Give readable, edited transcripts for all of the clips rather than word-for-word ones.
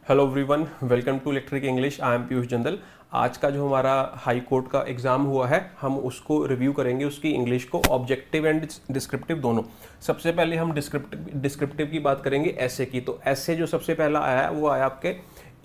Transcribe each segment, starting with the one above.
Hello everyone, welcome to electric English. I am Piyush Jindal. आज का जो हमारा हाई कोर्ट का एग्ज़ाम हुआ है, हम उसको रिव्यू करेंगे, उसकी इंग्लिश को, ऑब्जेक्टिव एंड डिस्क्रिप्टिव दोनों। सबसे पहले हम डिस्क्रिप्टिव की बात करेंगे ऐसे की। तो ऐसे जो सबसे पहला आया है वो आया आपके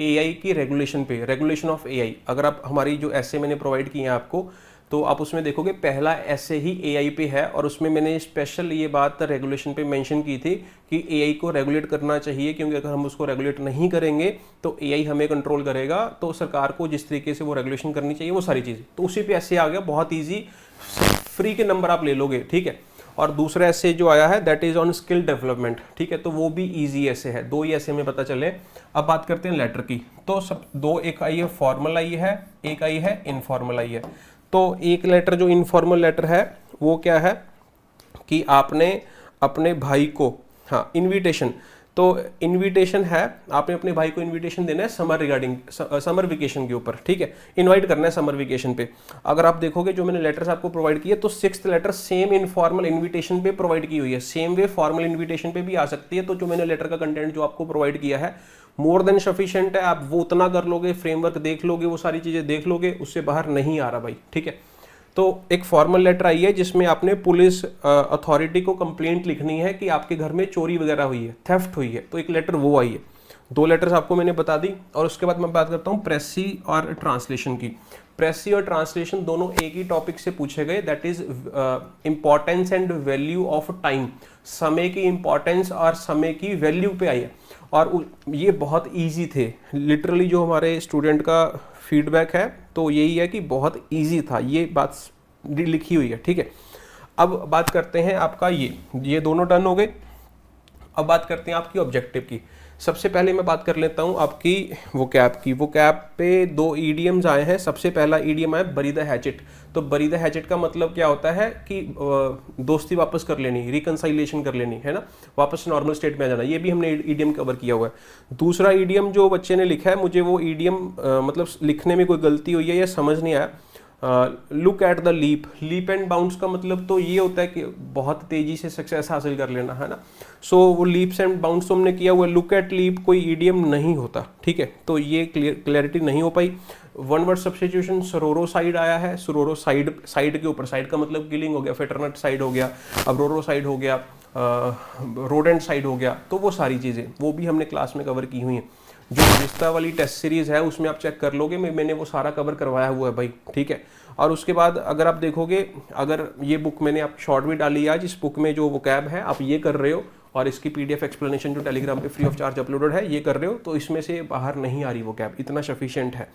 एआई की रेगुलेशन पे, रेगुलेशन ऑफ एआई। अगर आप हमारी जो ऐसे मैंने प्रोवाइड किए हैं आपको, तो आप उसमें देखोगे पहला ऐसे ही एआई पे है, और उसमें मैंने स्पेशल ये बात रेगुलेशन पे मेंशन की थी कि एआई को रेगुलेट करना चाहिए, क्योंकि अगर हम उसको रेगुलेट नहीं करेंगे तो एआई हमें कंट्रोल करेगा। तो सरकार को जिस तरीके से वो रेगुलेशन करनी चाहिए वो सारी चीज़ें, तो उसी पे ऐसे आ गया, बहुत ईजी, फ्री के नंबर आप ले लोगे, ठीक है। और दूसरा ऐसे जो आया है that is on skill development, ठीक है, तो वो भी इजी ऐसे है। दो ही ऐसे में पता चले। अब बात करते हैं लेटर की। तो सब दो, एक आई है फॉर्मल आई है, एक आई है इनफॉर्मल आई है। तो एक लेटर जो इनफॉर्मल लेटर है वो क्या है कि आपने अपने भाई को, हाँ, इनविटेशन, तो इनविटेशन है, आपने अपने भाई को इनविटेशन देना है समर रिगार्डिंग, समर वेकेशन के ऊपर, ठीक है, इनवाइट करना है समर वेकेशन पे। अगर आप देखोगे जो मैंने लेटर्स आपको प्रोवाइड किए, तो 6th letter same informal invitation पे प्रोवाइड की हुई है, सेम वे फॉर्मल इनविटेशन पे भी आ सकती है। तो जो मैंने लेटर का कंटेंट जो आपको प्रोवाइड किया है मोर देन सफिशिएंट है, आप वो उतना कर लोगे, फ्रेमवर्क देख लोगे, वो सारी चीज़ें देख लोगे, उससे बाहर नहीं आ रहा भाई, ठीक है। तो एक फॉर्मल लेटर आई है जिसमें आपने पुलिस अथॉरिटी को कंप्लेंट लिखनी है कि आपके घर में चोरी वगैरह हुई है, थेफ्ट हुई है, तो एक लेटर वो आई है। दो लेटर्स आपको मैंने बता दी। और उसके बाद मैं बात करता हूँ प्रेसी और ट्रांसलेशन की। प्रेसी और ट्रांसलेशन दोनों एक ही टॉपिक से पूछे गए, that is importance and value of time. समय की इंपॉर्टेंस और समय की वैल्यू पे आई है, और ये बहुत ईजी थे लिटरली। जो हमारे स्टूडेंट का फीडबैक है तो यही है कि बहुत ईजी था, ये बात लिखी हुई है, ठीक है। अब बात करते हैं आपका ये दोनों डन हो गए। अब बात करते हैं आपकी ऑब्जेक्टिव की। सबसे पहले मैं बात कर लेता हूं आपकी वोकैब की। वोकैब पे दो ईडियम्स आए हैं। सबसे पहला ईडियम है बरी द हैचेट। तो बरी द हैचेट का मतलब क्या होता है कि दोस्ती वापस कर लेनी, रिकंसाइलेशन कर लेनी, है ना, वापस नॉर्मल स्टेट में आ जाना। ये भी हमने ईडियम कवर किया हुआ है। दूसरा ईडियम जो बच्चे ने लिखा है, मुझे वो ईडियम मतलब लिखने में कोई गलती हुई है या समझ नहीं आया। Look at the leap. Leap and bounce का मतलब तो ये होता है कि बहुत तेजी से सक्सेस हासिल कर लेना, है ना। सो वो लीप्स एंड बाउंस तो हमने किया हुआ। लुक एट लीप कोई ईडियम नहीं होता, ठीक है, तो ये क्लैरिटी नहीं हो पाई। वन वर्ड सब्स्टिट्यूशन सरोरो साइड आया है। सरोरो साइड, साइड के ऊपर, साइड का मतलब किलिंग हो गया, फेटरनट साइड हो गया, अब्रोरो साइड हो गया, रोडेंट साइड हो गया। तो वो सारी चीज़ें वो भी हमने क्लास में कवर की हुई हैं। जो रिश्ता वाली टेस्ट सीरीज है उसमें आप चेक कर लोगे, मैंने वो सारा कवर करवाया हुआ है भाई, ठीक है। और उसके बाद अगर आप देखोगे, अगर ये बुक मैंने आप शॉर्ट भी डाली आज, इस बुक में जो वोकैब है आप ये कर रहे हो, और इसकी पीडीएफ एक्सप्लेनेशन जो टेलीग्राम पे फ्री ऑफ चार्ज अपलोडेड है ये कर रहे हो, तो इसमें से बाहर नहीं आ रही वोकैब, इतना सफिशिएंट है,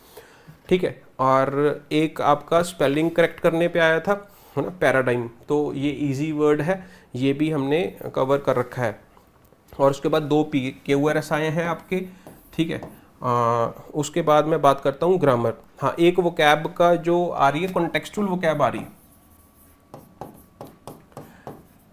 ठीक है। और एक आपका स्पेलिंग करेक्ट करने पे आया था, है ना, पैराडाइम, तो ये इजी वर्ड है, ये भी हमने कवर कर रखा है। और उसके बाद दो PQRS आए हैं आपके, ठीक है। उसके बाद मैं बात करता हूँ ग्रामर। हाँ, एक वोकैब का जो आ रही है, कॉन्टेक्सचुअल वोकैब आ रही है,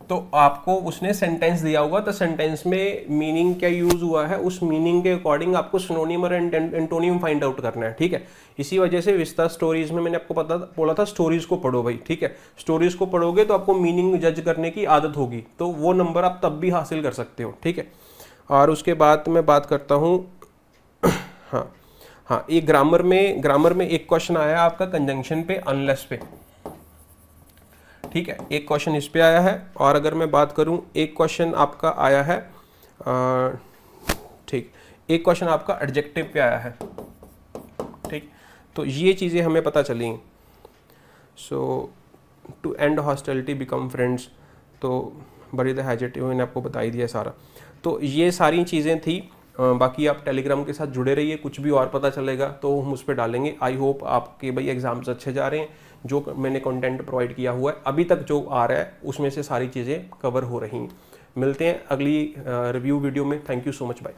तो आपको उसने सेंटेंस दिया होगा, तो सेंटेंस में मीनिंग क्या यूज हुआ है, उस मीनिंग के अकॉर्डिंग आपको सिनोनिम और एंटोनिम फाइंड आउट करना है, ठीक है। इसी वजह से विस्तार स्टोरीज में मैंने आपको बोला था स्टोरीज को पढ़ो भाई, ठीक है। स्टोरीज को पढ़ोगे तो आपको मीनिंग जज करने की आदत होगी, तो वो नंबर आप तब भी हासिल कर सकते हो, ठीक है। और उसके बाद मैं बात करता हूँ हाँ, ये ग्रामर में एक क्वेश्चन आया आपका कंजंक्शन पे, अनलेस पे, ठीक है, एक क्वेश्चन इस पे आया है। और अगर मैं बात करूं, एक क्वेश्चन आपका आया है, ठीक, एक क्वेश्चन आपका एडजेक्टिव पे आया है, ठीक। तो ये चीज़ें हमें पता चली। So to end hostility become friends, तो बरी द हैचेट मैंने आपको बता ही दिया सारा। तो ये सारी चीज़ें थी। बाकी आप टेलीग्राम के साथ जुड़े रहिए, कुछ भी और पता चलेगा तो हम उस पर डालेंगे। आई होप आपके भाई एग्जाम्स अच्छे जा रहे हैं। जो मैंने कंटेंट प्रोवाइड किया हुआ है अभी तक जो आ रहा है उसमें से सारी चीज़ें कवर हो रही हैं। मिलते हैं अगली रिव्यू वीडियो में। Thank you so much, bye.